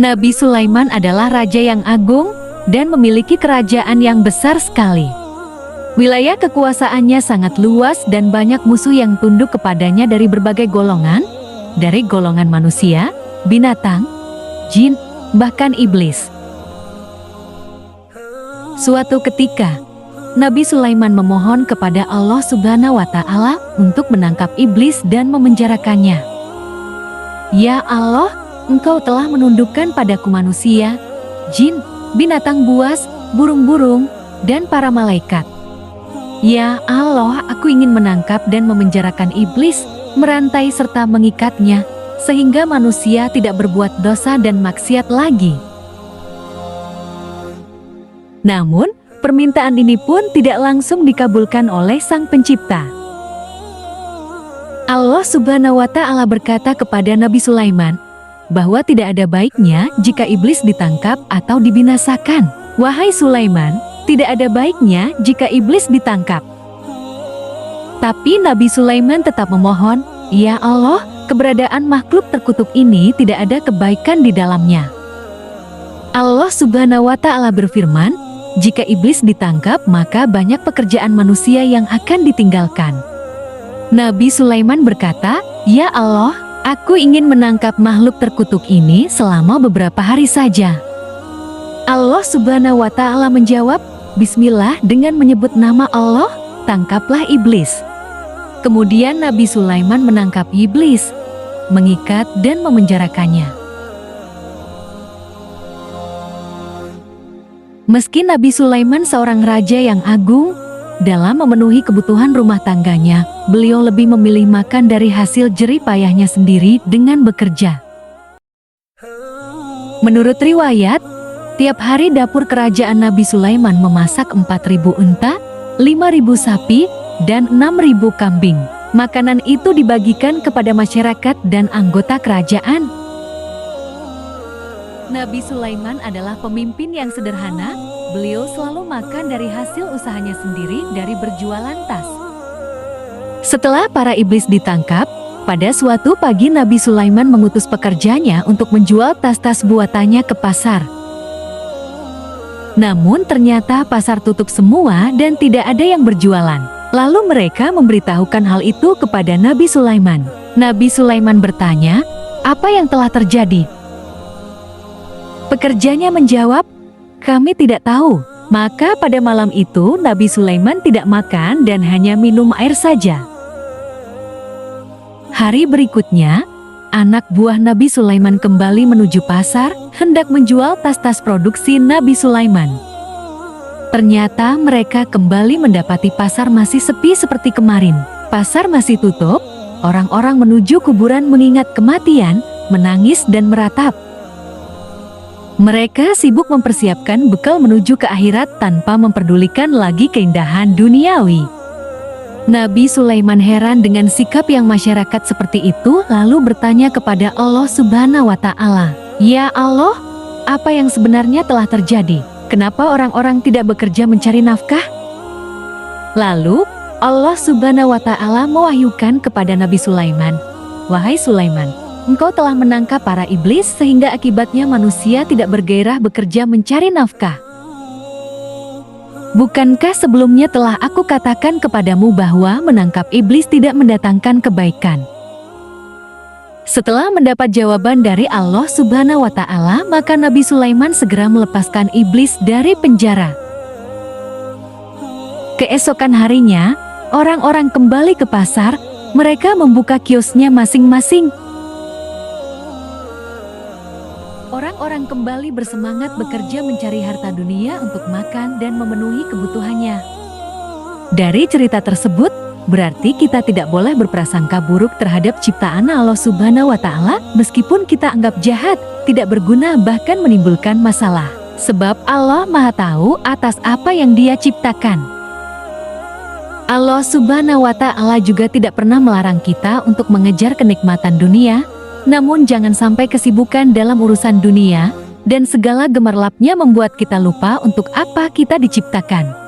Nabi Sulaiman adalah raja yang agung dan memiliki kerajaan yang besar sekali. Wilayah kekuasaannya sangat luas dan banyak musuh yang tunduk kepadanya dari berbagai golongan, dari golongan manusia, binatang, jin, bahkan iblis. Suatu ketika, Nabi Sulaiman memohon kepada Allah Subhanahu wa Ta'ala untuk menangkap iblis dan memenjarakannya. Ya Allah, Engkau telah menundukkan padaku manusia, jin, binatang buas, burung-burung, dan para malaikat. Ya Allah, aku ingin menangkap dan memenjarakan iblis, merantai serta mengikatnya, sehingga manusia tidak berbuat dosa dan maksiat lagi. Namun, permintaan ini pun tidak langsung dikabulkan oleh Sang Pencipta. Allah Subhanahu wa Ta'ala berkata kepada Nabi Sulaiman bahwa tidak ada baiknya jika iblis ditangkap atau dibinasakan. Wahai Sulaiman, tidak ada baiknya jika iblis ditangkap. Tapi Nabi Sulaiman tetap memohon, "Ya Allah, keberadaan makhluk terkutuk ini tidak ada kebaikan di dalamnya." Allah Subhanahu wa Ta'ala berfirman, jika iblis ditangkap maka banyak pekerjaan manusia yang akan ditinggalkan. Nabi Sulaiman berkata, "Ya Allah, aku ingin menangkap makhluk terkutuk ini selama beberapa hari saja." Allah Subhanahu wa Ta'ala menjawab, "Bismillah," dengan menyebut nama Allah, tangkaplah iblis. Kemudian Nabi Sulaiman menangkap iblis, mengikat dan memenjarakannya. Meski Nabi Sulaiman seorang raja yang agung, dalam memenuhi kebutuhan rumah tangganya, beliau lebih memilih makan dari hasil jerih payahnya sendiri dengan bekerja. Menurut riwayat, tiap hari dapur kerajaan Nabi Sulaiman memasak 4.000 unta, 5.000 sapi, dan 6.000 kambing. Makanan itu dibagikan kepada masyarakat dan anggota kerajaan. Nabi Sulaiman adalah pemimpin yang sederhana, beliau selalu makan dari hasil usahanya sendiri dari berjualan tas. Setelah para iblis ditangkap, pada suatu pagi Nabi Sulaiman mengutus pekerjanya untuk menjual tas-tas buatannya ke pasar. Namun ternyata pasar tutup semua dan tidak ada yang berjualan. Lalu mereka memberitahukan hal itu kepada Nabi Sulaiman. Nabi Sulaiman bertanya, "Apa yang telah terjadi?" Pekerjanya menjawab, "Kami tidak tahu." Maka pada malam itu Nabi Sulaiman tidak makan dan hanya minum air saja. Hari berikutnya, anak buah Nabi Sulaiman kembali menuju pasar, hendak menjual tas-tas produksi Nabi Sulaiman. Ternyata mereka kembali mendapati pasar masih sepi seperti kemarin. Pasar masih tutup, orang-orang menuju kuburan mengingat kematian, menangis dan meratap. Mereka sibuk mempersiapkan bekal menuju ke akhirat tanpa memperdulikan lagi keindahan duniawi. Nabi Sulaiman heran dengan sikap yang masyarakat seperti itu, lalu bertanya kepada Allah Subhanahu wa Ta'ala, "Ya Allah, apa yang sebenarnya telah terjadi? Kenapa orang-orang tidak bekerja mencari nafkah?" Lalu Allah Subhanahu wa Ta'ala mewahyukan kepada Nabi Sulaiman, "Wahai Sulaiman, Engkau telah menangkap para iblis sehingga akibatnya manusia tidak bergairah bekerja mencari nafkah. Bukankah sebelumnya telah aku katakan kepadamu bahwa menangkap iblis tidak mendatangkan kebaikan?" Setelah mendapat jawaban dari Allah Subhanahu wa Ta'ala, maka Nabi Sulaiman segera melepaskan iblis dari penjara. Keesokan harinya, orang-orang kembali ke pasar, mereka membuka kiosnya masing-masing. Orang-orang kembali bersemangat bekerja mencari harta dunia untuk makan dan memenuhi kebutuhannya. Dari cerita tersebut, berarti kita tidak boleh berprasangka buruk terhadap ciptaan Allah Subhanahu wa Ta'ala, meskipun kita anggap jahat, tidak berguna bahkan menimbulkan masalah. Sebab Allah Maha Tahu atas apa yang Dia ciptakan. Allah Subhanahu wa Ta'ala juga tidak pernah melarang kita untuk mengejar kenikmatan dunia. Namun jangan sampai kesibukan dalam urusan dunia dan segala gemerlapnya membuat kita lupa untuk apa kita diciptakan.